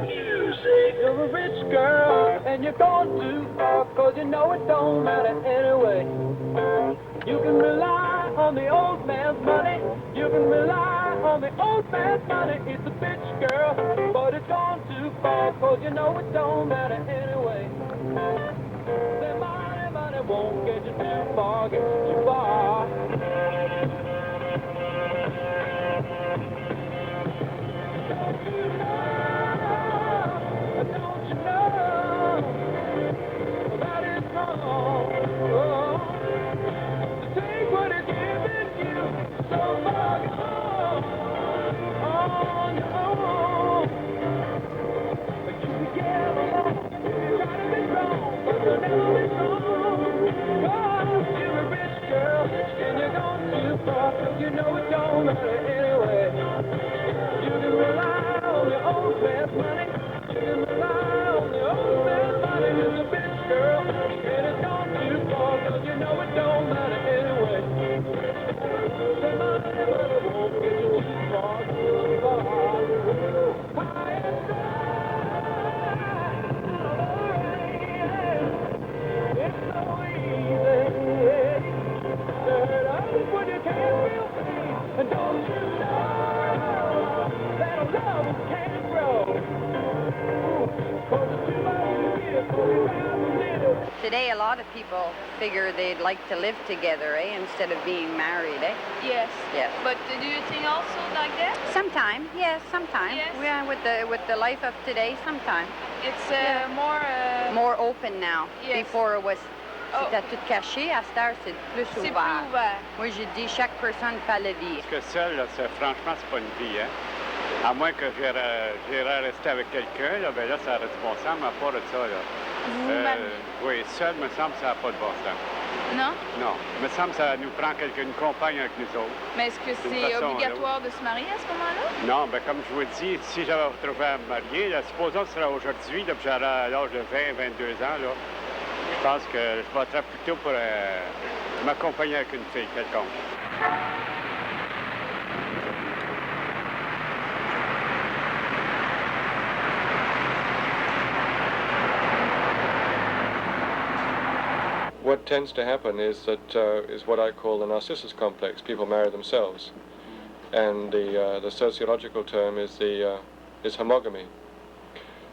You say you're a rich girl and you're going too far, 'cause you know it don't matter anyway. You can rely on the old man's money. You can rely on the old man's money. It's a bitch girl, but it's gone too far, 'cause you know it don't matter anyway. The money won't get you too far, get you too far. Don't you know that it's wrong? Oh, to take what it's giving you so far gone on your own. But you can get along, try to be strong, but you'll never be strong. 'Cause you're a rich girl and you're gone too far, 'cause you know it don't matter anyway. You can rely on your old man's money. You can rely on the old man's money. It's a bitch girl, and it's gone too far, 'cause you know it don't matter anyway. The money won't get you too far, too far. High and dry, it's so easy. Turn up when you can't feel pain, and don't you know that love can't grow? Today, a lot of people figure they'd like to live together, instead of being married, Yes. Yes. But do you think also like that? Sometime, yes, sometime. Yes. Yeah, with the life of today, sometime. It's more... More open now. Yes. Before it was... Oh. C'était tout caché, à cette heure, c'est plus C'est ouvert. plus ouvert. Moi, j'ai dit, chaque personne fait la vie. Parce que seul, là, franchement, c'est pas une vie, À moins que j'irais rester avec quelqu'un, là, ben là, ça aurait du bon sens, mais à part de ça, là. Oui, seul, me semble, ça n'a pas de bon sens. Non? Non. Me semble que ça nous prend une compagne avec nous autres. Mais est-ce que c'est obligatoire de se marier à ce moment-là? Non, ben comme je vous le dis, si j'avais retrouvé à me marier, là, supposons que ce sera aujourd'hui, là, puis j'aurai à l'âge de 20-22 ans, là, je pense que je voterais plutôt pour m'accompagner avec une fille quelconque. What tends to happen is that is what I call the narcissus complex. People marry themselves, and the sociological term is homogamy.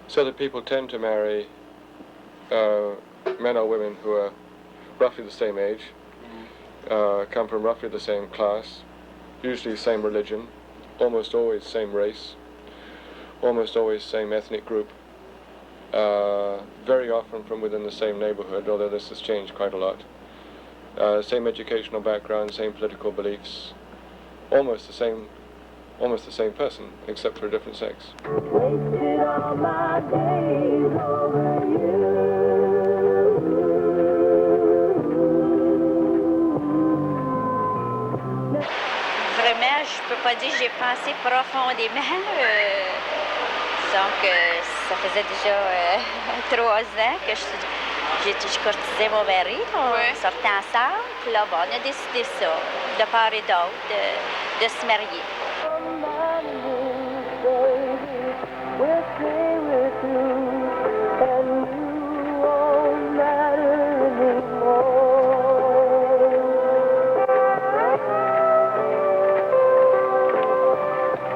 So that people tend to marry men or women who are roughly the same age, come from roughly the same class, usually same religion, almost always same race, almost always same ethnic group. Very often from within the same neighborhood, although this has changed quite a lot. Same educational background, same political beliefs, almost the same person, except for a different sex. Wasted all my days over you. Vraiment, je peux pas dire que j'ai pensé profondément. Donc, ça faisait déjà 3 ans que je courtisais mon mari. On sortait ensemble. Puis là, bon, on a décidé ça, de part et d'autre, de se marier.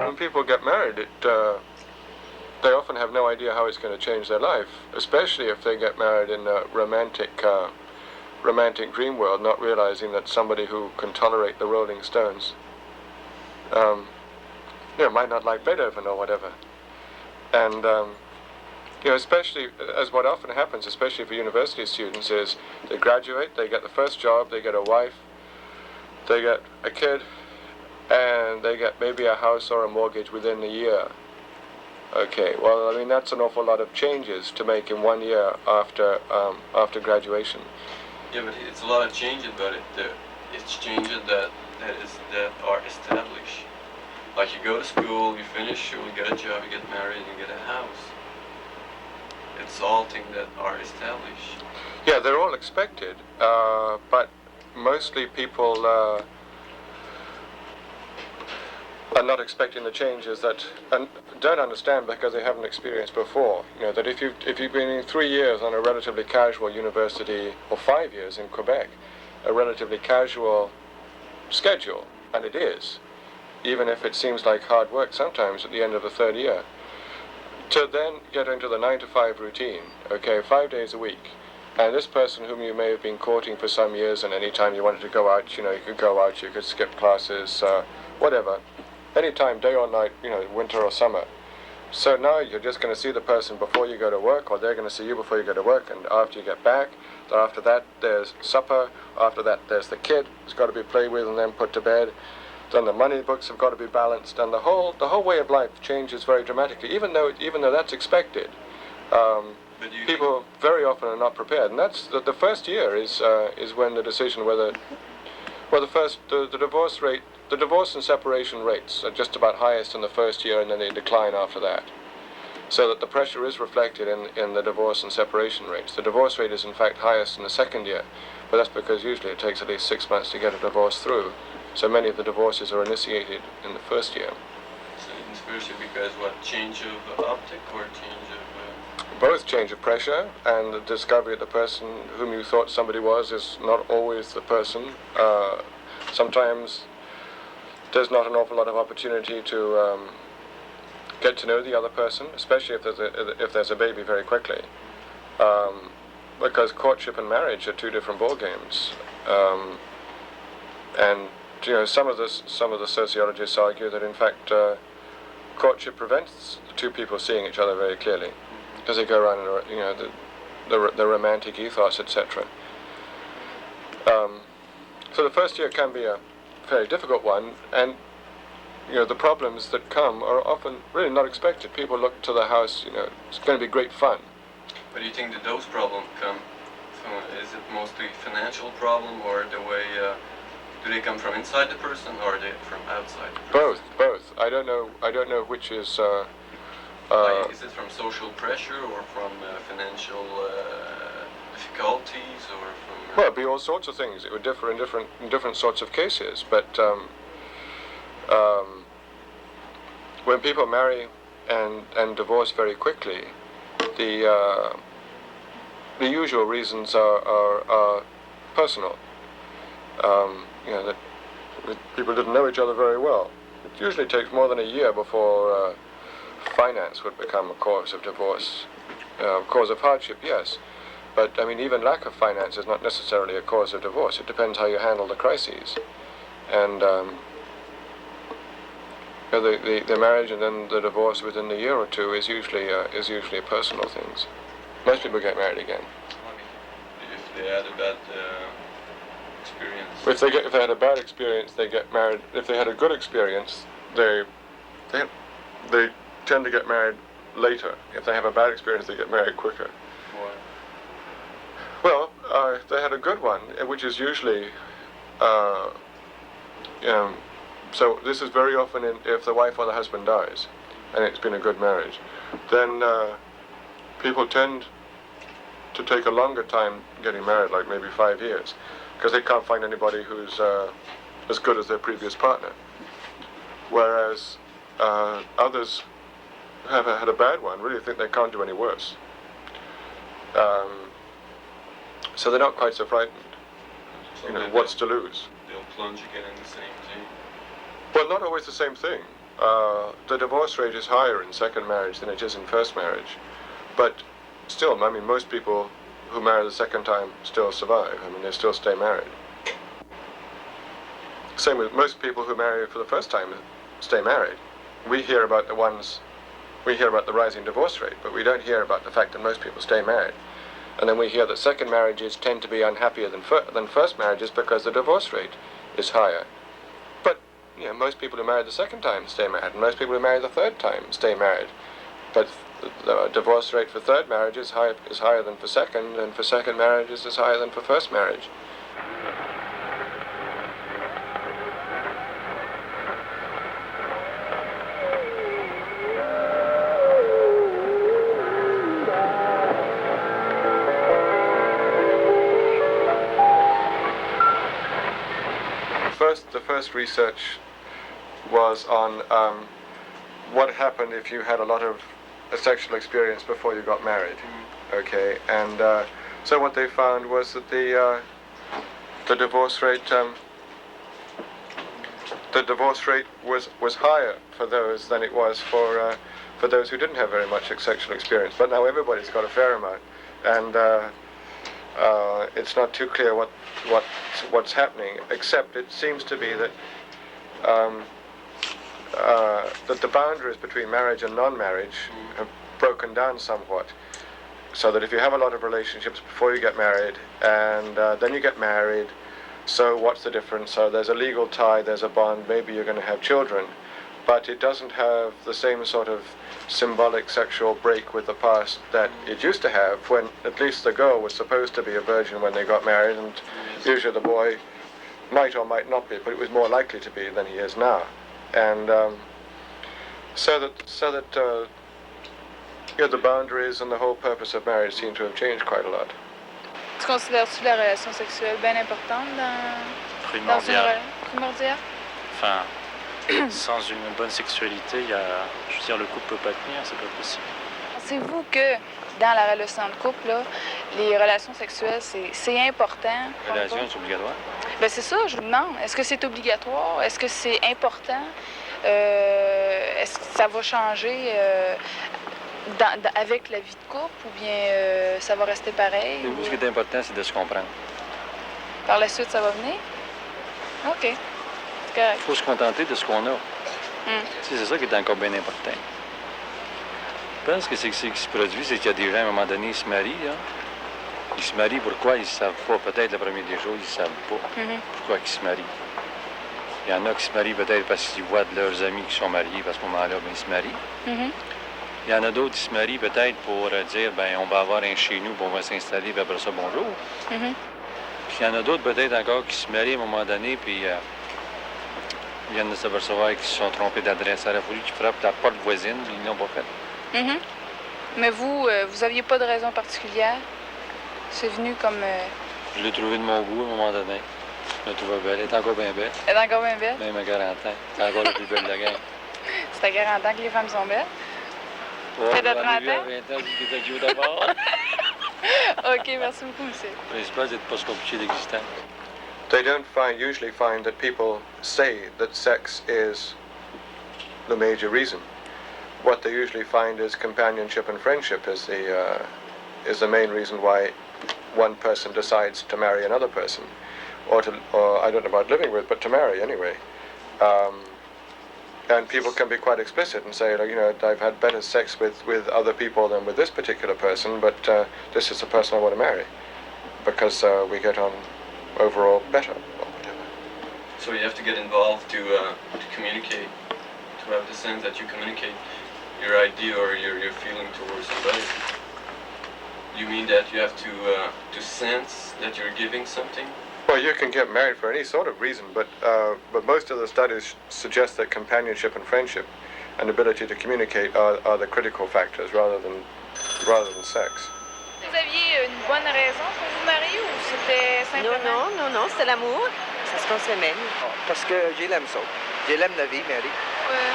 When people get married, they often have no idea how it's going to change their life, especially if they get married in a romantic dream world, not realizing that somebody who can tolerate the Rolling Stones, might not like Beethoven or whatever. And, especially, as what often happens, especially for university students, is they graduate, they get the first job, they get a wife, they get a kid, and they get maybe a house or a mortgage within a year. Okay, well, I mean, that's an awful lot of changes to make in 1 year after graduation. Yeah, but it's a lot of changes, but it's changes that are established. Like you go to school, you finish, you get a job, you get married, you get a house. It's all things that are established. Yeah, they're all expected, but mostly people are not expecting the changes that and don't understand because they haven't experienced before. You know that if you've been in 3 years on a relatively casual university, or 5 years in Quebec, a relatively casual schedule, and it is, even if it seems like hard work sometimes at the end of the 3rd year, to then get into the 9 to 5 routine, okay, 5 days a week, and this person whom you may have been courting for some years, and any time you wanted to go out, you know, you could go out, you could skip classes, whatever, anytime, day or night, you know, winter or summer. So now you're just going to see the person before you go to work, or they're going to see you before you go to work, and after you get back, after that there's supper, after that there's the kid who's got to be played with and then put to bed, then the money books have got to be balanced, and the whole way of life changes very dramatically, even though that's expected. People very often are not prepared, and that's the first year is when the decision whether, well, the divorce rate, the divorce and separation rates are just about highest in the first year, and then they decline after that. So that the pressure is reflected in the divorce and separation rates. The divorce rate is in fact highest in the 2nd year, but that's because usually it takes at least 6 months to get a divorce through. So many of the divorces are initiated in the 1st year. So in the first year, because what, change of optic or change of... Both change of pressure, and the discovery that the person whom you thought somebody was is not always the person. Sometimes there's not an awful lot of opportunity to get to know the other person, especially if there's a baby very quickly, because courtship and marriage are 2 different ball games. And you know, some of the sociologists argue that in fact courtship prevents the 2 people seeing each other very clearly, because they go around and, you know, the romantic ethos, etc. So the first year can be a very difficult one, and you know, the problems that come are often really not expected. People look to the house, you know, it's going to be great fun. But do you think that those problems come from, is it mostly financial problem, or the way, do they come from inside the person, or are they from outside the person? Both. I don't know which is... like, is it from social pressure, or from financial difficulties, or from... Well, it'd be all sorts of things. It would differ in different sorts of cases, but when people marry and divorce very quickly, the usual reasons are personal. You know, that people didn't know each other very well. It usually takes more than a year before finance would become a cause of divorce. Cause of hardship, yes, but I mean, even lack of finance is not necessarily a cause of divorce. It depends how you handle the crises, and you know, the marriage and then the divorce within a year or 2 is usually personal things. Most people get married again. If they had a bad experience. If they had a bad experience, they get married. If they had a good experience, they tend to get married later. If they have a bad experience, they get married quicker. Why? Well, they had a good one, which is usually, so this is very often if the wife or the husband dies, and it's been a good marriage, then people tend to take a longer time getting married, like maybe 5 years, because they can't find anybody who's as good as their previous partner. Whereas others who have had a bad one really think they can't do any worse. So they're not quite so frightened. So you know, what's to lose? They'll plunge again in the same thing. Well, not always the same thing. The divorce rate is higher in second marriage than it is in first marriage. But still, I mean, most people who marry the second time still survive. I mean, they still stay married. Same with most people who marry for the first time stay married. We hear about the rising divorce rate, but we don't hear about the fact that most people stay married. And then we hear that second marriages tend to be unhappier than first marriages because the divorce rate is higher. But you know, most people who marry the second time stay married, and most people who marry the third time stay married. But the divorce rate for third marriage is higher than for second, and for second marriages is higher than for first marriage. The first research was on what happened if you had a lot of sexual experience before you got married. Okay, and so what they found was that the divorce rate was higher for those than it was for those who didn't have very much sexual experience. But now everybody's got a fair amount, and it's not too clear what's happening. Except it seems to be that that the boundaries between marriage and non-marriage have broken down somewhat. So that if you have a lot of relationships before you get married, and then you get married, so what's the difference? So there's a legal tie, there's a bond, maybe you're going to have children, but it doesn't have the same sort of symbolic sexual break with the past that it used to have, when at least the girl was supposed to be a virgin when they got married, and usually the boy might or might not be, but it was more likely to be than he is now. And so that the boundaries and the whole purpose of marriage seem to have changed quite a lot. Tu considères-tu la relation sexuelle bien importante dans une relation? Primordiale? Enfin, sans une bonne sexualité, je veux dire, le couple peut pas tenir, c'est pas possible. Pensez-vous que dans la relation de couple, là, les relations sexuelles, c'est important? Relation, c'est obligatoire? Ben c'est ça, je vous demande. Est-ce que c'est obligatoire? Est-ce que c'est important? Est-ce que ça va changer avec la vie de couple, ou bien ça va rester pareil? Ou... Ce qui est important, c'est de se comprendre. Par la suite, ça va venir? OK. C'est correct. Il faut se contenter de ce qu'on a. C'est ça qui est encore bien important. Je pense que ce qui se produit, c'est qu'il y a des gens, à un moment donné, ils se marient. Là. Ils se marient, pourquoi? Ils ne savent pas. Peut-être le premier des jours, ils ne savent pas pourquoi ils se marient. Il y en a qui se marient peut-être parce qu'ils voient de leurs amis qui sont mariés, parce qu'à ce moment-là, ben, ils se marient. Il y en a d'autres qui se marient peut-être pour dire, ben on va avoir un chez nous, puis on va s'installer, puis après ça, bonjour. Puis il y en a d'autres peut-être encore qui se marient à un moment donné, puis ils viennent de s'apercevoir qu'ils se sont trompés d'adresse. Ça aurait fallu qu'ils frappent la porte voisine, puis ils ne l'ont pas fait. Mais vous aviez pas de raison particulière? C'est venu comme... Je l'ai trouvé de mon goût à un moment donné. Je la trouvais belle. Elle est encore bien belle. Elle est encore bien belle? Même à 40 ans. C'est encore la plus belle de la gang. C'est à 40 ans que les femmes sont belles? Près de 30 ans? 20 ans, c'est qui d'abord. OK, merci beaucoup, monsieur. Le principal, c'est de ne pas se compliquer l'existence. They don't usually find that people say that sex is the major reason. What they usually find is companionship and friendship is the main reason why one person decides to marry another person, or I don't know about living with, but to marry anyway. And people can be quite explicit and say, you know, I've had better sex with other people than with this particular person, but this is the person I want to marry because we get on overall better or whatever. So you have to get involved to communicate, to have the sense that you communicate your idea or your feeling towards somebody. You mean that you have to sense that you're giving something? Well, you can get married for any sort of reason, but most of the studies suggest that companionship and friendship and ability to communicate are the critical factors rather than sex. Vous aviez une bonne raison pour vous marier ou c'était simplement... Non, c'est l'amour. C'est ce qu'on s'aime. Parce que je l'aime ça. Je l'aime la vie, Mary.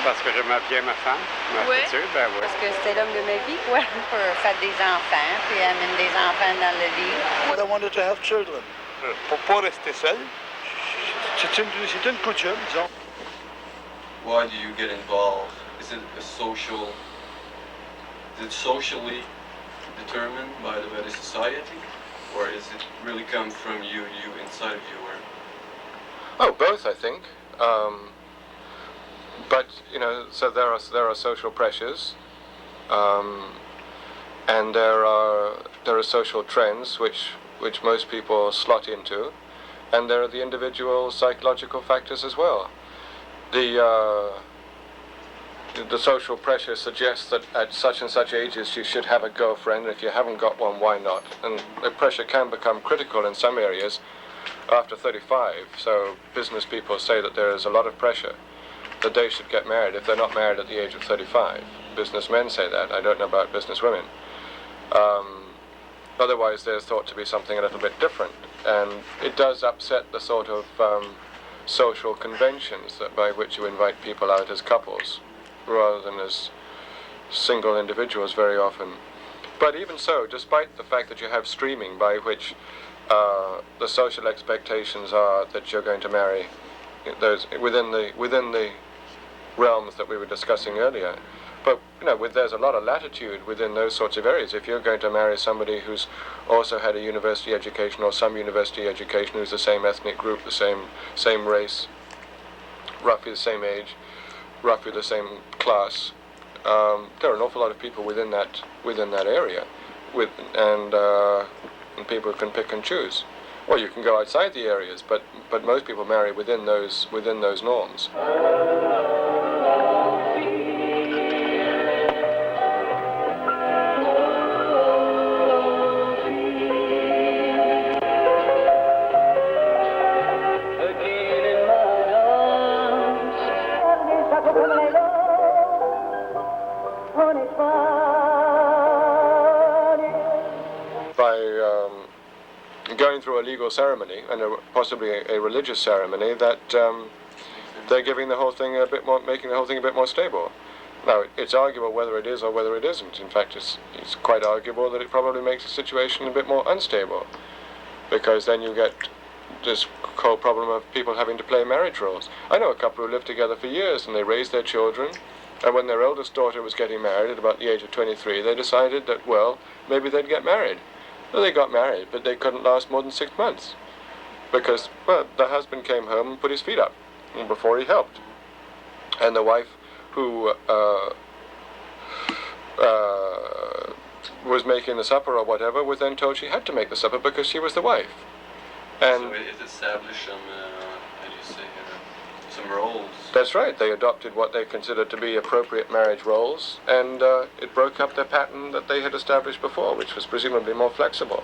Parce que j'aime bien ma femme, ma future, ben oui. Parce que c'était l'homme de ma vie, quoi. Pour faire des enfants, puis amener des enfants dans le lit. I wanted to have children. Pour pas rester seul. C'est une coutume, disons. Why do you get involved? Is it socially determined by the society, or is it really come from you inside of you? Oh, both, I think. But you know, so there are social pressures, and there are social trends which most people slot into, and there are the individual psychological factors as well. The social pressure suggests that at such and such ages you should have a girlfriend. If you haven't got one, why not? And the pressure can become critical in some areas after 35. So business people say that there is a lot of pressure that they should get married if they're not married at the age of 35. Businessmen say that. I don't know about business women. Otherwise, there's thought to be something a little bit different. And it does upset the sort of social conventions by which you invite people out as couples rather than as single individuals very often. But even so, despite the fact that you have streaming by which the social expectations are that you're going to marry those within the realms that we were discussing earlier, but there's a lot of latitude within those sorts of areas. If you're going to marry somebody who's also had a university education or some university education, who's the same ethnic group, the same race, roughly the same age, roughly the same class, there are an awful lot of people within that area, and people can pick and choose. Or you can go outside the areas, but most people marry within those norms. Going through a legal ceremony and possibly a religious ceremony, that they're giving the whole thing making the whole thing a bit more stable. Now, it's arguable whether it is or whether it isn't. In fact, it's quite arguable that it probably makes the situation a bit more unstable, because then you get this whole problem of people having to play marriage roles. I know a couple who lived together for years and they raised their children, and when their eldest daughter was getting married at about the age of 23, they decided that, well, maybe they'd get married. Well, they got married, but they couldn't last more than 6 months because, well, the husband came home and put his feet up before he helped. And the wife, who was making the supper or whatever, was then told she had to make the supper because she was the wife. And so it established some, how do you say, some roles. That's right. They adopted what they considered to be appropriate marriage roles, and it broke up their pattern that they had established before, which was presumably more flexible.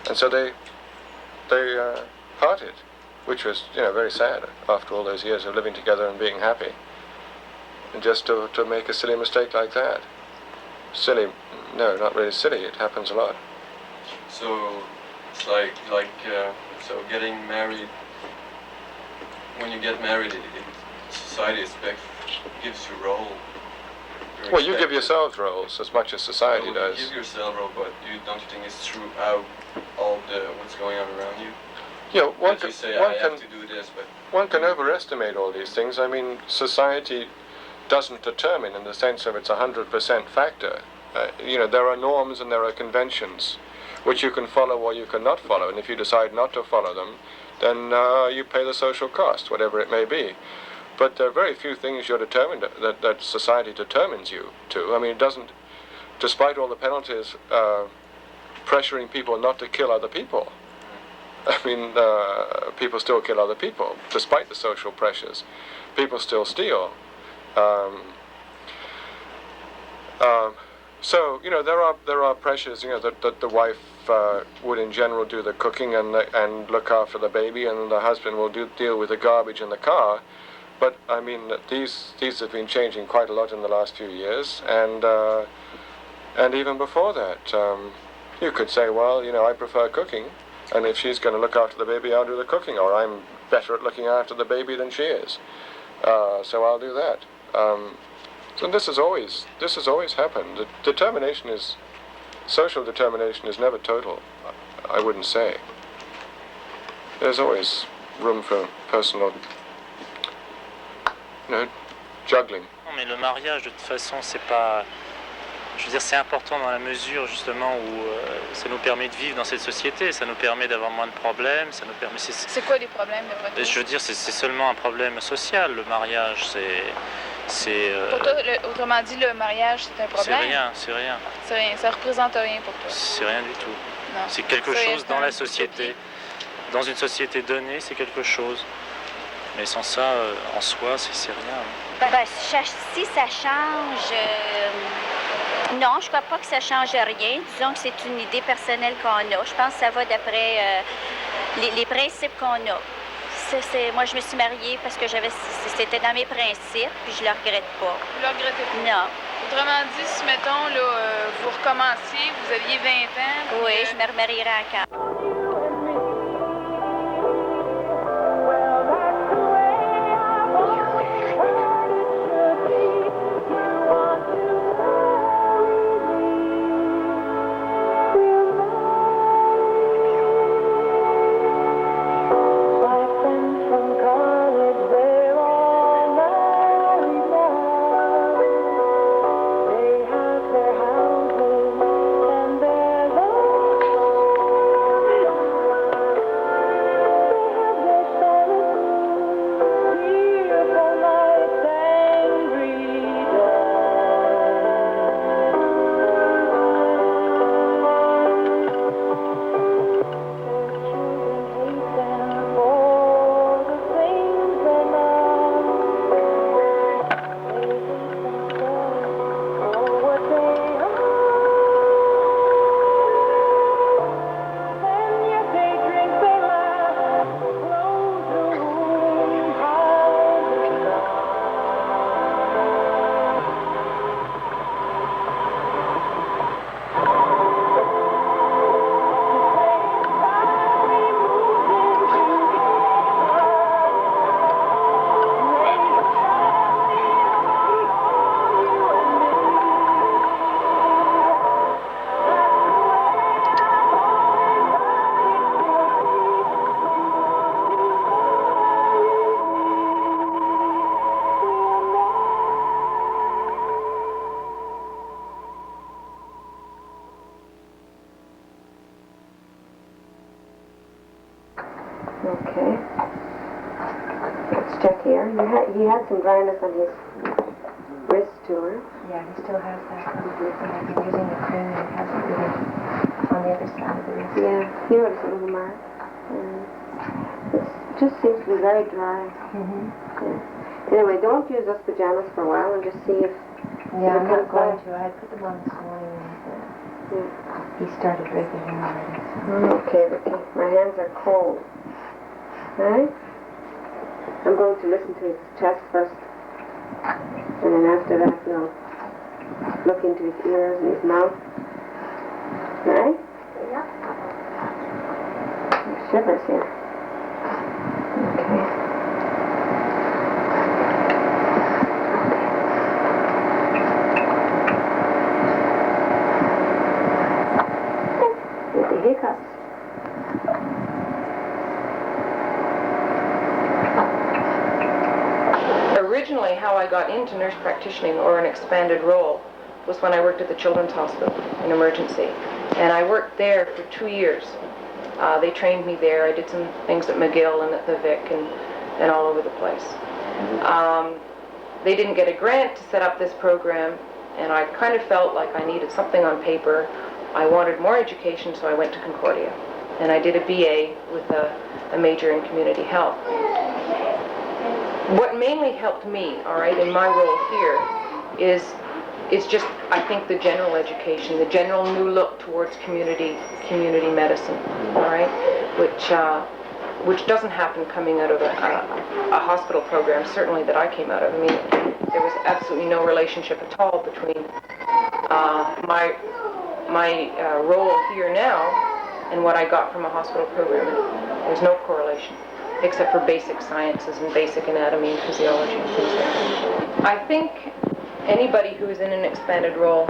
And so they parted, which was, very sad after all those years of living together and being happy. And just to make a silly mistake like that. Silly? No, not really silly. It happens a lot. So it's like so getting married. When you get married, society gives you role. Well, you give yourselves roles as much as society does. You give yourself role, but don't you think it's throughout all what's going on around you? Yeah, one can do this, but one can overestimate all these things. I mean, society doesn't determine in the sense of it's 100% factor. There are norms and there are conventions which you can follow or you cannot follow, and if you decide not to follow them, then you pay the social cost, whatever it may be. But there are very few things you're determined that society determines you to. I mean, it doesn't, despite all the penalties, pressuring people not to kill other people. I mean, people still kill other people, despite the social pressures. People still steal. So there are pressures. That the wife would in general do the cooking and look after the baby, and the husband will deal with the garbage in the car. But I mean, these have been changing quite a lot in the last few years, and even before that, you could say, well, I prefer cooking, and if she's going to look after the baby, I'll do the cooking, or I'm better at looking after the baby than she is, so I'll do that. So this has always happened. Social determination is never total, I wouldn't say. There's always room for personal, juggling. Non, mais le mariage, de toute façon, c'est pas... Je veux dire, c'est important dans la mesure, justement, où ça nous permet de vivre dans cette société, ça nous permet d'avoir moins de problèmes, ça nous permet... C'est quoi les problèmes de votre vie? Je veux dire, c'est seulement un problème social, le mariage, Pour toi, autrement dit, le mariage, c'est un problème? C'est rien. C'est rien, ça représente rien pour toi? C'est rien du tout. Non. C'est quelque chose dans la société. Dans une société donnée, c'est quelque chose. Mais sans ça, en soi, c'est rien. Si ça change... Non, je crois pas que ça change rien. Disons que c'est une idée personnelle qu'on a. Je pense que ça va d'après les principes qu'on a. Moi, je me suis mariée parce que c'était dans mes principes, puis je le regrette pas. Vous le regrettez pas? Non. Autrement dit, si, mettons, là, vous recommenciez, vous aviez 20 ans... Oui, je me remarierais encore. Well, that's Okay. Let's check here. He had some dryness on his wrist too, huh? Yeah, he still has that. I've been using the cream and it hasn't really on the other side of the wrist. Yeah, you notice a little mark. It just seems to be very dry. Yeah. Anyway, don't use those pajamas for a while and just see if... Yeah, I'm not going to. I had put them on this morning and he started breaking in already. So. Okay, Ricky. My hands are cold. Right? I'm going to listen to his chest first. And then after that, we'll look into his ears and his mouth. Right? Yeah. There's shivers here. Okay. With the hiccups. Originally, how I got into nurse practitioning or an expanded role was when I worked at the Children's Hospital in emergency. And I worked there for 2 years. They trained me there. I did some things at McGill and at the Vic and all over the place. They didn't get a grant to set up this program, and I kind of felt like I needed something on paper. I wanted more education, so I went to Concordia. And I did a BA with a major in community health. What mainly helped me, all right, in my role here is just, I think, the general education, the general new look towards community medicine, all right, which doesn't happen coming out of a hospital program, certainly that I came out of. I mean, there was absolutely no relationship at all between my role here now and what I got from a hospital program. There's no correlation, except for basic sciences and basic anatomy and physiology and things like that. I think anybody who is in an expanded role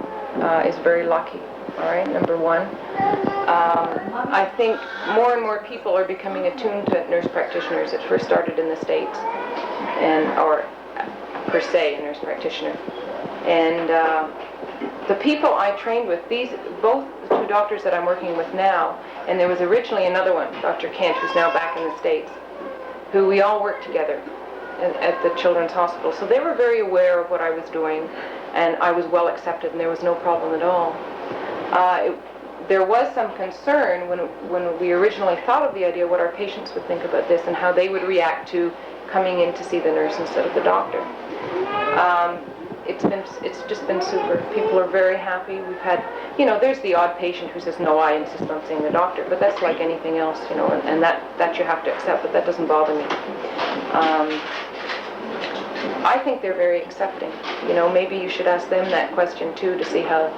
is very lucky, all right, number one. I think more and more people are becoming attuned to nurse practitioners. It first started in the States, or per se, a nurse practitioner. And the people I trained with, both the 2 doctors that I'm working with now, and there was originally another one, Dr. Kent, who's now back in the States, who we all worked together at the Children's Hospital. So they were very aware of what I was doing, and I was well accepted, and there was no problem at all. There was some concern when we originally thought of the idea what our patients would think about this and how they would react to coming in to see the nurse instead of the doctor. It's just been super. People are very happy. We've had, there's the odd patient who says, no, I insist on seeing the doctor, but that's like anything else, and that you have to accept, but that doesn't bother me. I think they're very accepting. Maybe you should ask them that question too to see how,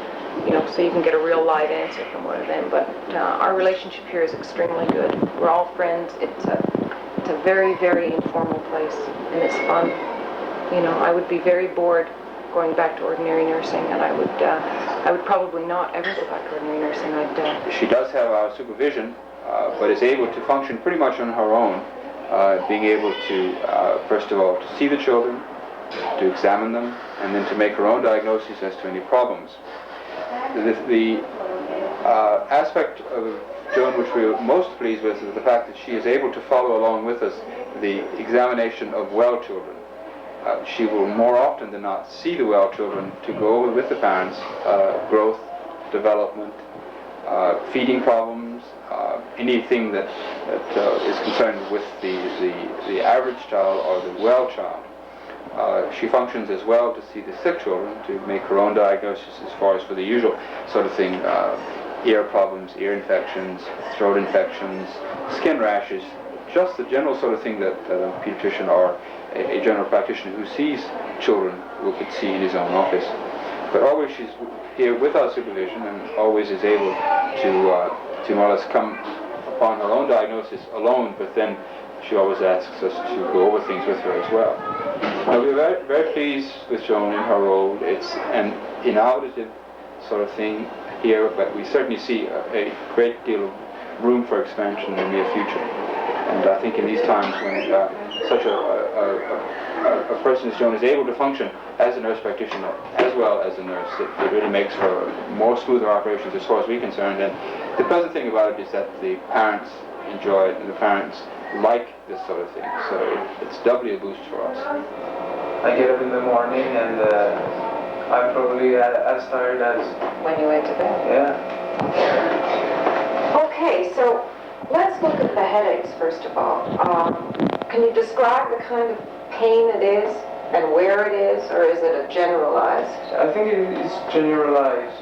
so you can get a real live answer from one of them. But our relationship here is extremely good. We're all friends. It's a very, very informal place, and it's fun. I would be very bored going back to ordinary nursing, and I would probably not ever go back to ordinary nursing. She does have our supervision, but is able to function pretty much on her own, being able to, first of all, to see the children, to examine them, and then to make her own diagnoses as to any problems. The aspect of Joan which we are most pleased with is the fact that she is able to follow along with us the examination of well children. She will more often than not see the well children to go over with the parents, growth, development, feeding problems, anything that is concerned with the average child or the well child. She functions as well to see the sick children, to make her own diagnosis as far as for the usual sort of thing, ear problems, ear infections, throat infections, skin rashes, just the general sort of thing that a pediatrician or a general practitioner who sees children could see in his own office. But always she's here with our supervision and always is able to more or less come upon her own diagnosis alone, but then she always asks us to go over things with her as well. Now we're very, very pleased with Joan in her role. It's an innovative sort of thing here, but we certainly see a great deal of room for expansion in the near future. And I think in these times when such a person as Joan is able to function as a nurse practitioner as well as a nurse, it really makes for more smoother operations as far as we're concerned. And the pleasant thing about it is that the parents enjoy it, and the parents like this sort of thing. So it's doubly a boost for us. I get up in the morning and I'm probably as tired as when you went to bed. Yeah. Okay, so let's look at the headaches first of all. Can you describe the kind of pain it is and where it is, or is it a generalized? I think it is generalized.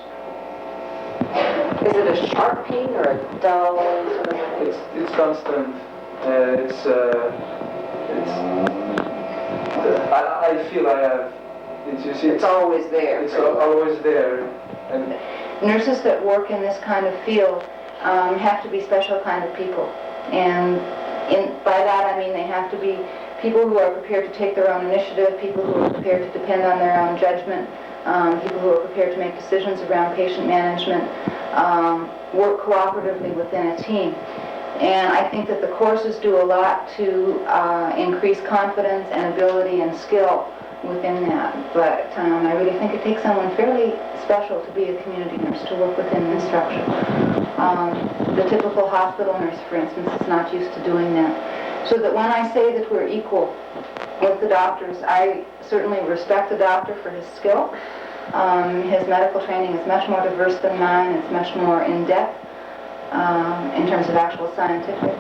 Is it a sharp pain or a dull sort of? It's constant. I feel I have. It's always there. It's always there. And nurses that work in this kind of field have to be special kind of people, and by that I mean they have to be people who are prepared to take their own initiative, people who are prepared to depend on their own judgment, people who are prepared to make decisions around patient management, work cooperatively within a team. And I think that the courses do a lot to increase confidence and ability and skill within that. But I really think it takes someone fairly special to be a community nurse, to work within this structure. The typical hospital nurse, for instance, is not used to doing that. So that when I say that we're equal with the doctors, I certainly respect the doctor for his skill. His medical training is much more diverse than mine. It's much more in-depth in terms of actual scientific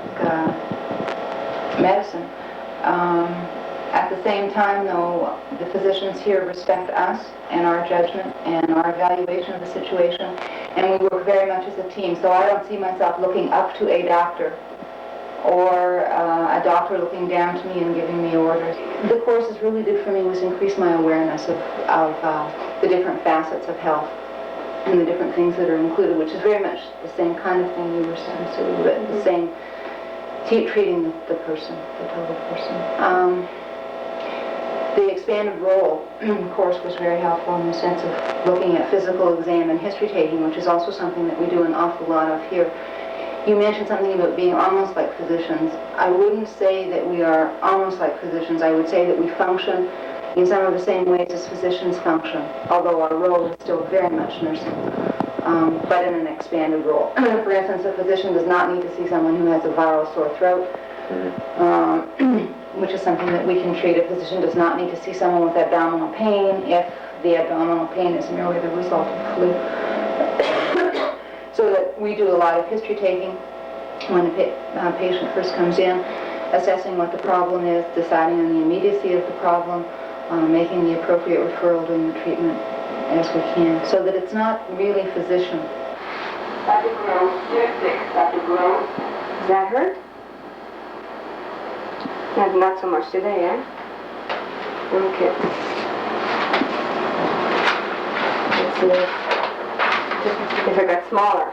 medicine. At the same time, though, the physicians here respect us and our judgment and our evaluation of the situation, and we work very much as a team. So I don't see myself looking up to a doctor or a doctor looking down to me and giving me orders. The courses really did for me was increase my awareness of the different facets of health and the different things that are included, which is very much the same kind of thing you were saying, Sylvie, but the same, treating the person, the total person. The expanded role course was very helpful in the sense of looking at physical exam and history taking, which is also something that we do an awful lot of here. You mentioned something about being almost like physicians. I wouldn't say that we are almost like physicians. I would say that we function in some of the same ways as physicians function, although our role is still very much nursing, but in an expanded role. For instance, a physician does not need to see someone who has a viral sore throat, which is something that we can treat. A physician does not need to see someone with abdominal pain if the abdominal pain is merely the result of flu. So that we do a lot of history taking when a patient first comes in, assessing what the problem is, deciding on the immediacy of the problem, making the appropriate referral during the treatment as we can, so that it's not really physician. Dr. Grove, Dr. Grove. Does that hurt? Not so much today, eh? Okay. Let's see if it got smaller.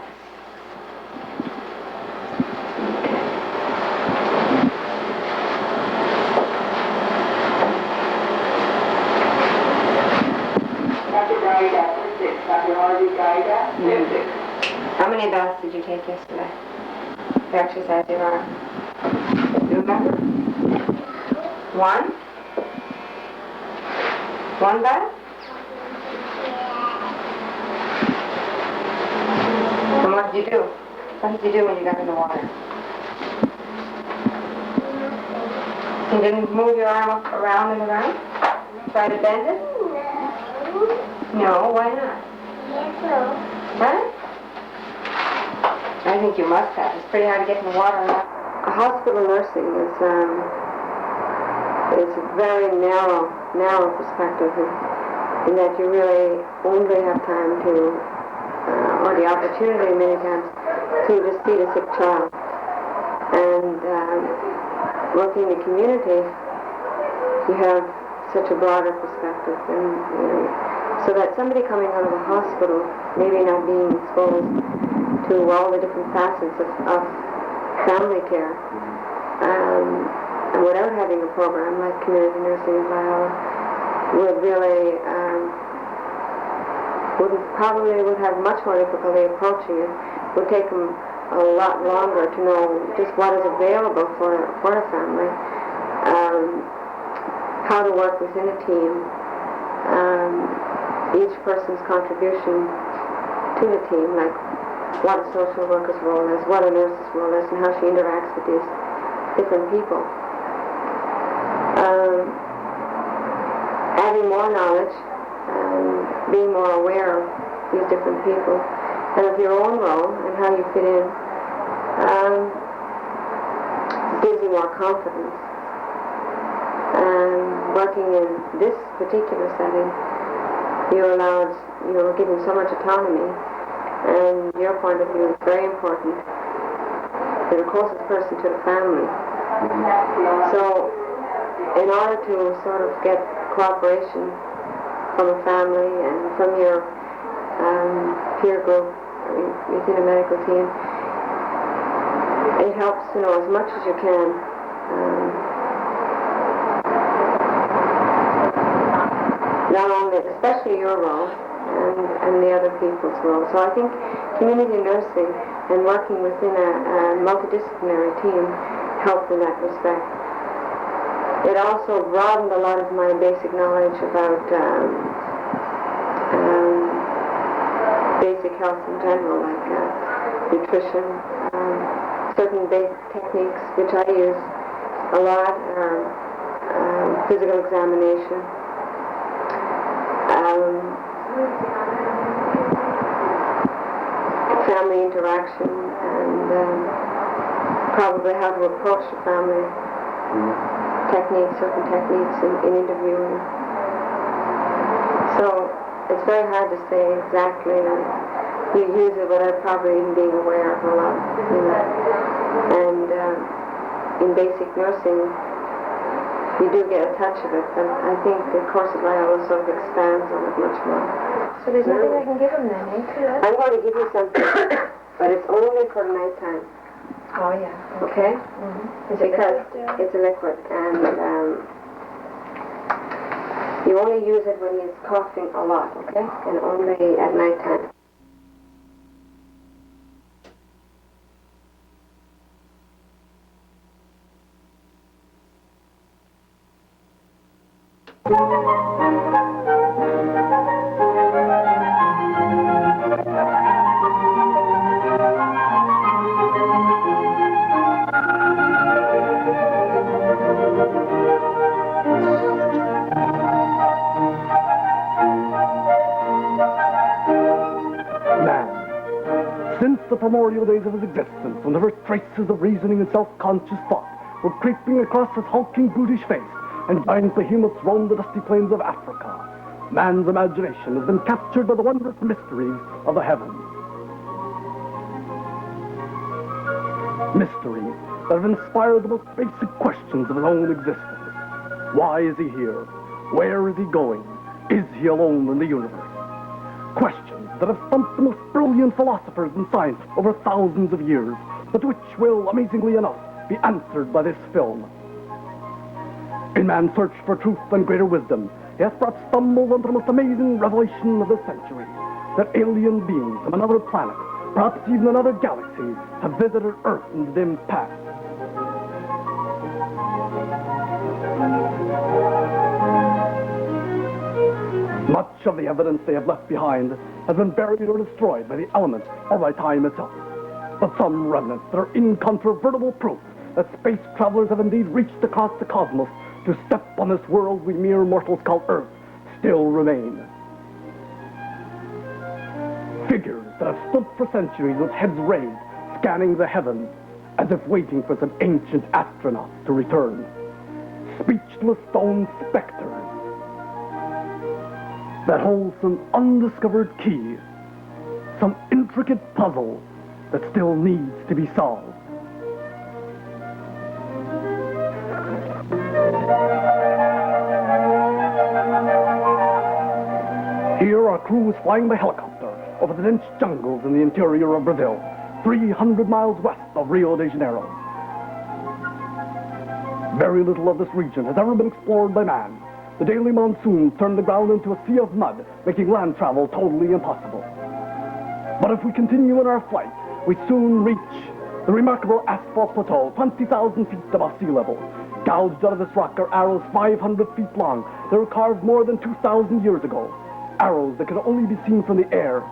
How many baths did you take yesterday to exercise your arm? Do you remember? One? One bath? And what did you do? What did you do when you got in the water? You didn't move your arm up around and around? Try to bend it? No, why not? Huh? I think you must have. It's pretty hard to get in the water. Hospital nursing is a very narrow perspective in that you really only have time to, or the opportunity many times, to just see the sick child. And working in the community, you have such a broader perspective, and so that somebody coming out of a hospital, maybe not being exposed to all the different facets of family care, and without having a program like community nursing in Viola, would really would have much more difficulty approaching it. Would take them a lot longer to know just what is available for a family, how to work within a team, each person's contribution to the team, like what a social worker's role is, what a nurse's role is, and how she interacts with these different people. Having more knowledge, being more aware of these different people, and of your own role and how you fit in, gives you more confidence. And working in this particular setting, you're given so much autonomy, and your point of view is very important. You're the closest person to the family. So, in order to sort of get cooperation from a family and from your peer group within a medical team, it helps to know as much as you can. Not only, especially your role and the other people's role. So I think community nursing and working within a multidisciplinary team helped in that respect. It also broadened a lot of my basic knowledge about basic health in general, like nutrition, certain basic techniques which I use a lot are physical examination, family interaction, and probably how to approach the family, certain techniques in interviewing. So it's very hard to say exactly. You use it without probably even being aware of a lot, And in basic nursing, you do get a touch of it, but I think the course of Loyola sort of expands on it much more. So there's nothing I can give them then, eh? I'm going to give you something, but it's only for nighttime. Oh, yeah. Okay? Mm-hmm. Is it because liquid? it's a liquid, and you only use it when he's coughing a lot, okay? And only at nighttime. Since the primordial days of his existence, when the first traces of reasoning and self-conscious thought were creeping across his hulking, brutish face, and giant behemoths roamed the dusty plains of Africa, man's imagination has been captured by the wondrous mysteries of the heavens. Mysteries that have inspired the most basic questions of his own existence. Why is he here? Where is he going? Is he alone in the universe? Questions that have stumped the most brilliant philosophers in science over thousands of years, but which will, amazingly enough, be answered by this film. In man's search for truth and greater wisdom, he has perhaps stumbled onto the most amazing revelation of the century, that alien beings from another planet, perhaps even another galaxy, have visited Earth in the dim past. Much of the evidence they have left behind has been buried or destroyed by the elements or by time itself. But some remnants that are incontrovertible proof that space travelers have indeed reached across the cosmos to step on this world we mere mortals call Earth still remain. Figures that have stood for centuries with heads raised, scanning the heavens as if waiting for some ancient astronaut to return. Speechless stone specters that holds some undiscovered key, some intricate puzzle that still needs to be solved. Here our crew is flying by helicopter over the dense jungles in the interior of Brazil, 300 miles west of Rio de Janeiro. Very little of this region has ever been explored by man. The daily monsoons turned the ground into a sea of mud, making land travel totally impossible. But if we continue in our flight, we soon reach the remarkable asphalt plateau, 20,000 feet above sea level. Gouged out of this rock are arrows 500 feet long. They were carved more than 2,000 years ago. Arrows that could only be seen from the air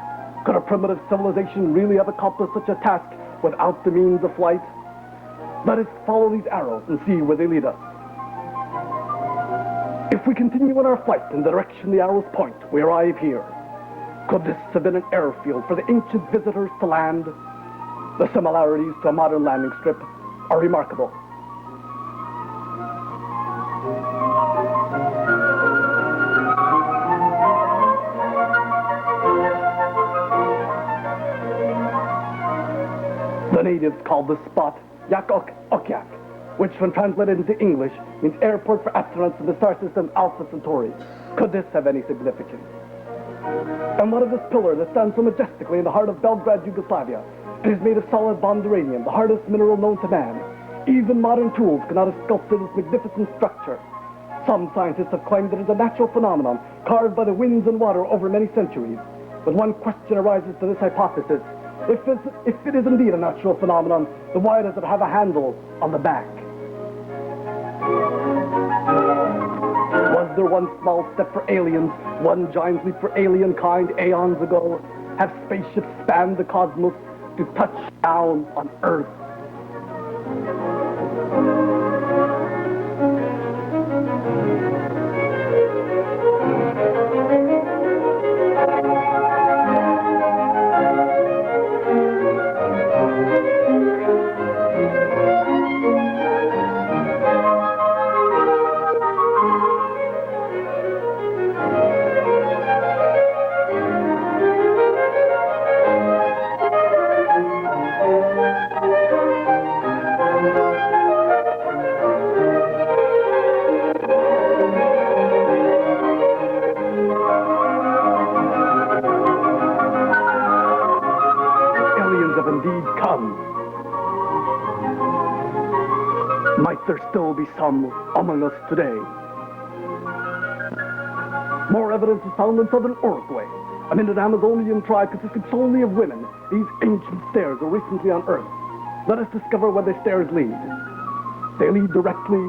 Could a primitive civilization really have accomplished such a task without the means of flight? Let us follow these arrows and see where they lead us. If we continue on our flight in the direction the arrows point, we arrive here. Could this have been an airfield for the ancient visitors to land? The similarities to a modern landing strip are remarkable. The natives called this spot Yak-Ok-Ok-Yak, which when translated into English means airport for astronauts in the star system Alpha Centauri. Could this have any significance? And what of this pillar that stands so majestically in the heart of Belgrade, Yugoslavia? It is made of solid bonduranium, the hardest mineral known to man. Even modern tools cannot have sculpted this magnificent structure. Some scientists have claimed that it is a natural phenomenon carved by the winds and water over many centuries. But one question arises to this hypothesis. If it is indeed a natural phenomenon, then why does it have a handle on the back? Was there one small step for aliens, one giant leap for alien kind aeons ago? Have spaceships spanned the cosmos to touch down on Earth? There still be some among us today. More evidence is found in southern Uruguay. Amid an Amazonian tribe consisting solely of women, these ancient stairs were recently unearthed. Let us discover where the stairs lead. They lead directly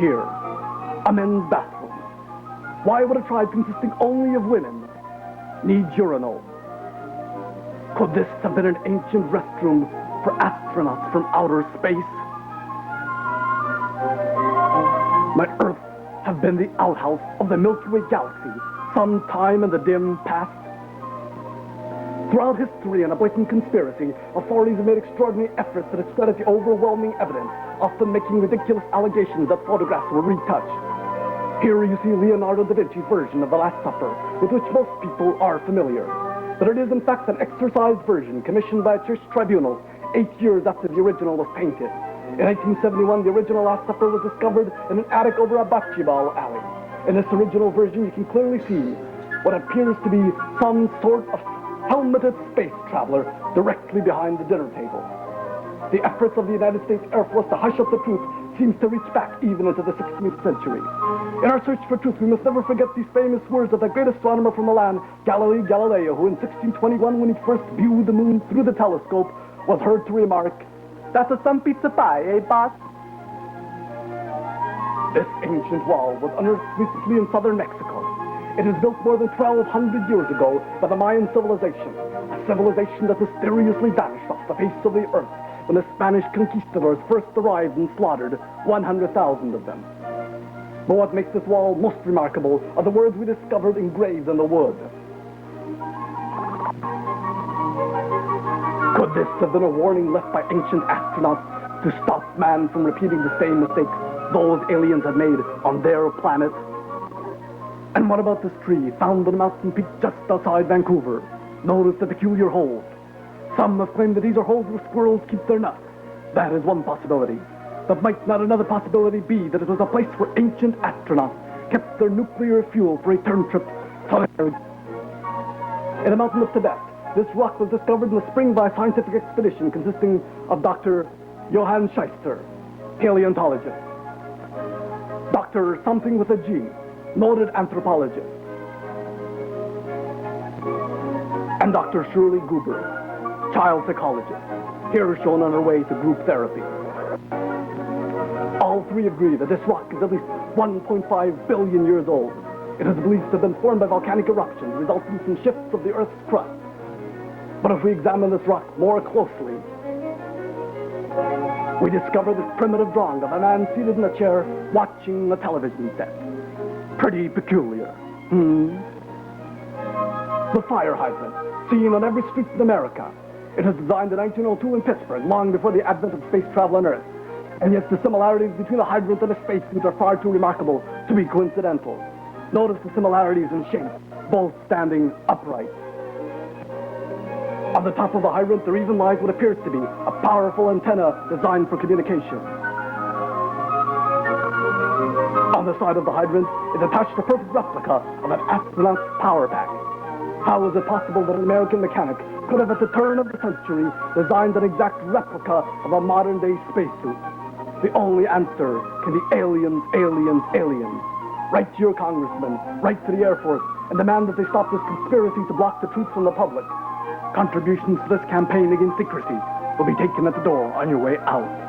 here, a men's bathroom. Why would a tribe consisting only of women need urinals? Could this have been an ancient restroom for astronauts from outer space? Might Earth have been the outhouse of the Milky Way galaxy sometime in the dim past? Throughout history and a blatant conspiracy, authorities have made extraordinary efforts to discredit the overwhelming evidence, often making ridiculous allegations that photographs were retouched. Here you see Leonardo da Vinci's version of the Last Supper, with which most people are familiar. But it is in fact an exercised version commissioned by a church tribunal 8 years after the original was painted. In 1871, the original Last Supper was discovered in an attic over a bocce-ball alley. In this original version, you can clearly see what appears to be some sort of helmeted space traveler directly behind the dinner table. The efforts of the United States Air Force to hush up the truth seems to reach back even into the 16th century. In our search for truth, we must never forget these famous words of the great astronomer from Milan, Galileo, who in 1621, when he first viewed the moon through the telescope, was heard to remark, "That's a some pizza pie, eh, boss?" This ancient wall was unearthed recently in southern Mexico. It was built more than 1,200 years ago by the Mayan civilization, a civilization that mysteriously vanished off the face of the earth when the Spanish conquistadors first arrived and slaughtered 100,000 of them. But what makes this wall most remarkable are the words we discovered engraved in the wood. Could this have been a warning left by ancient astronauts to stop man from repeating the same mistakes those aliens had made on their planet? And what about this tree found on a mountain peak just outside Vancouver? Notice the peculiar holes. Some have claimed that these are holes where squirrels keep their nuts. That is one possibility. But might not another possibility be that it was a place where ancient astronauts kept their nuclear fuel for return trips to their... In the mountain of Tibet, this rock was discovered in the spring by a scientific expedition consisting of Dr. Johann Schiester, paleontologist, Dr. something with a G, noted anthropologist, and Dr. Shirley Gruber, child psychologist, here shown on her way to group therapy. All three agree that this rock is at least 1.5 billion years old. It is believed to have been formed by volcanic eruptions resulting from shifts of the Earth's crust. But if we examine this rock more closely, we discover this primitive drawing of a man seated in a chair watching a television set. Pretty peculiar. The fire hydrant, seen on every street in America. It was designed in 1902 in Pittsburgh, long before the advent of space travel on Earth. And yet the similarities between a hydrant and a spacesuit are far too remarkable to be coincidental. Notice the similarities in shape, both standing upright. On the top of the hydrant, there even lies what appears to be a powerful antenna designed for communication. On the side of the hydrant is attached a perfect replica of an astronaut's power pack. How is it possible that an American mechanic could have, at the turn of the century, designed an exact replica of a modern-day spacesuit? The only answer can be aliens, aliens, aliens. Write to your congressman, write to the Air Force, and demand that they stop this conspiracy to block the truth from the public. Contributions to this campaign against secrecy will be taken at the door on your way out.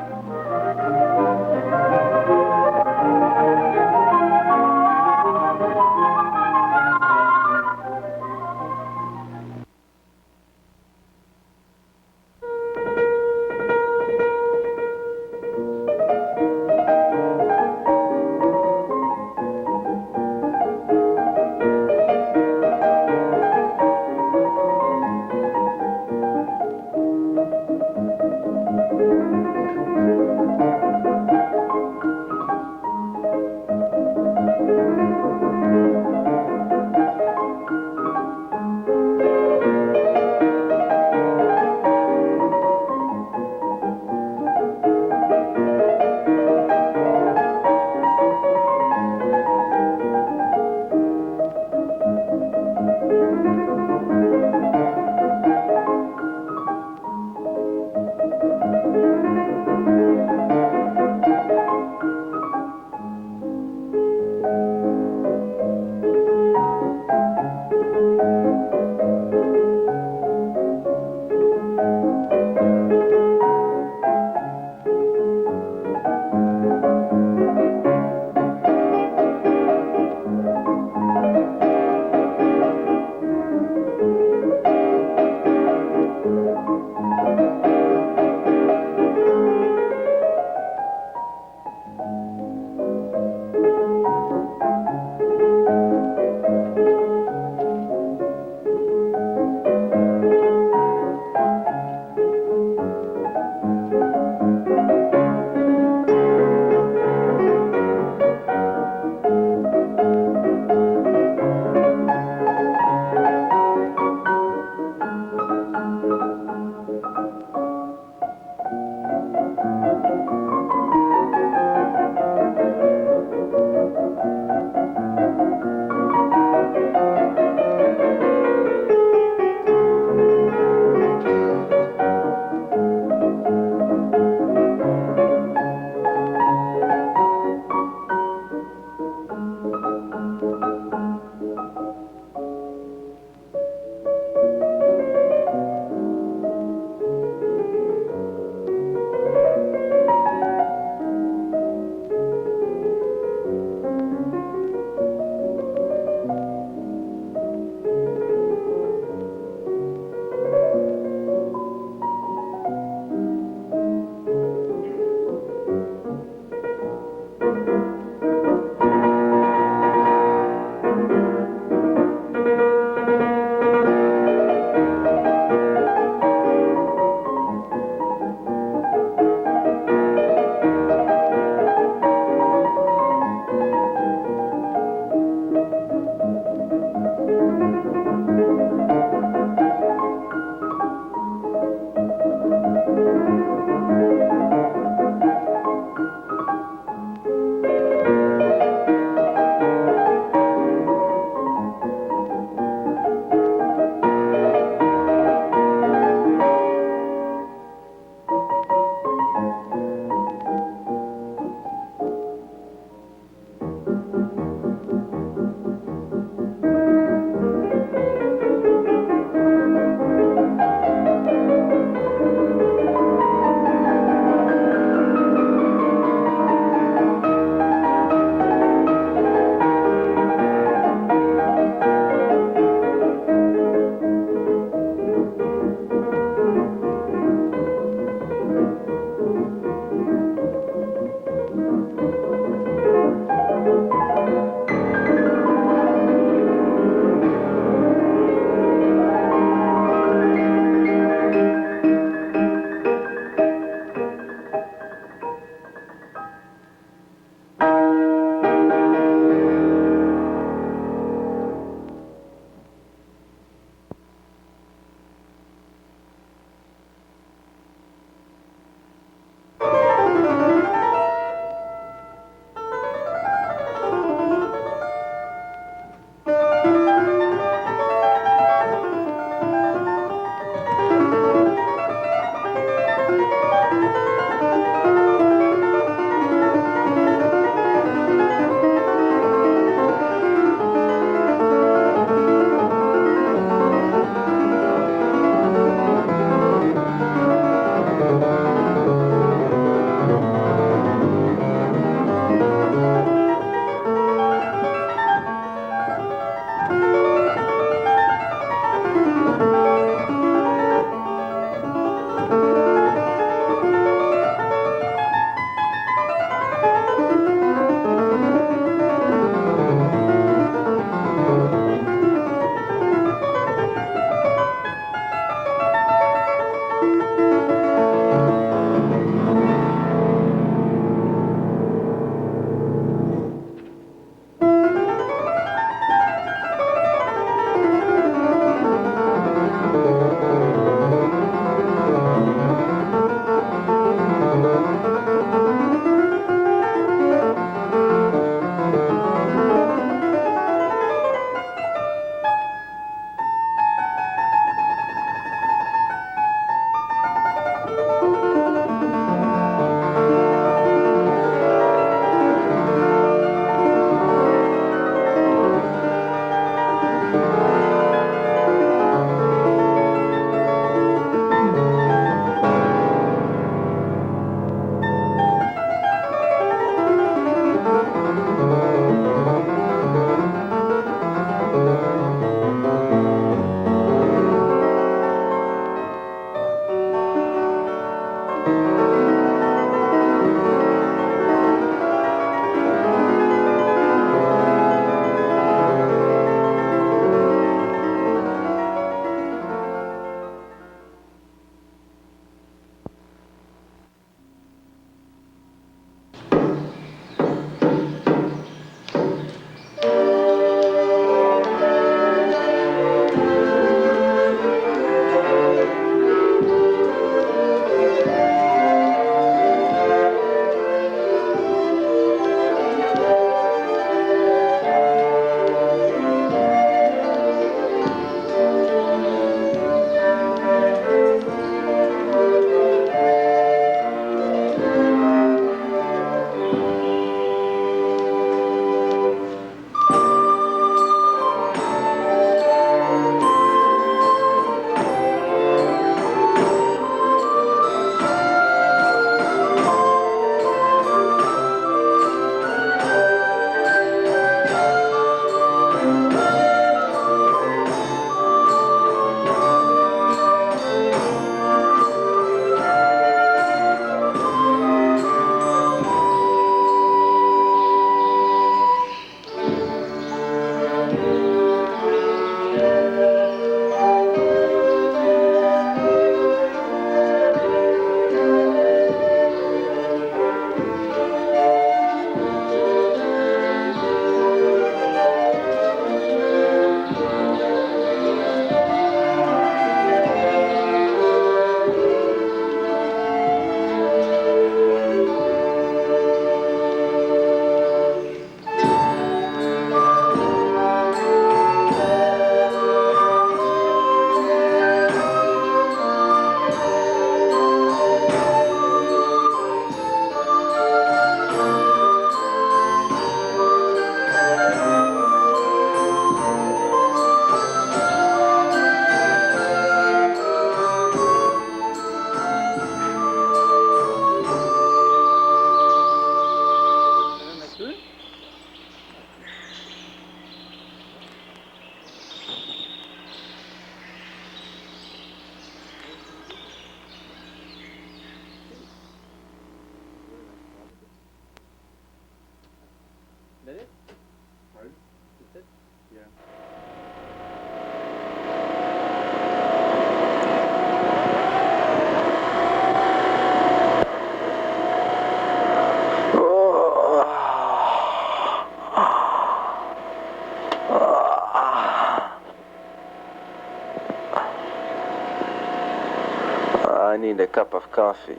I need a cup of coffee.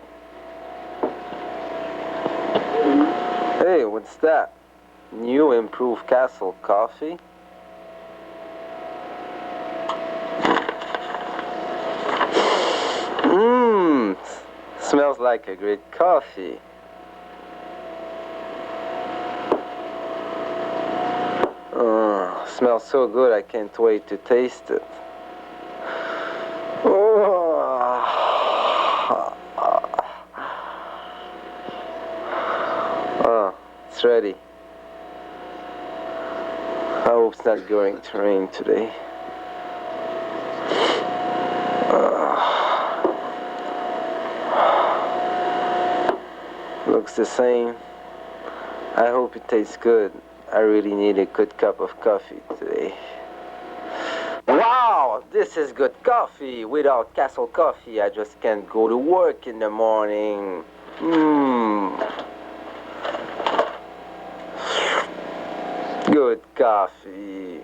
Hey, what's that? New improved Castle coffee? Mmm, smells like a great coffee. Smells so good I can't wait to taste it. Oh, it's ready. I hope it's not going to rain today. Looks the same. I hope it tastes good. I really need a good cup of coffee today. Wow, this is good coffee. Without Castle coffee, I just can't go to work in the morning. Good coffee.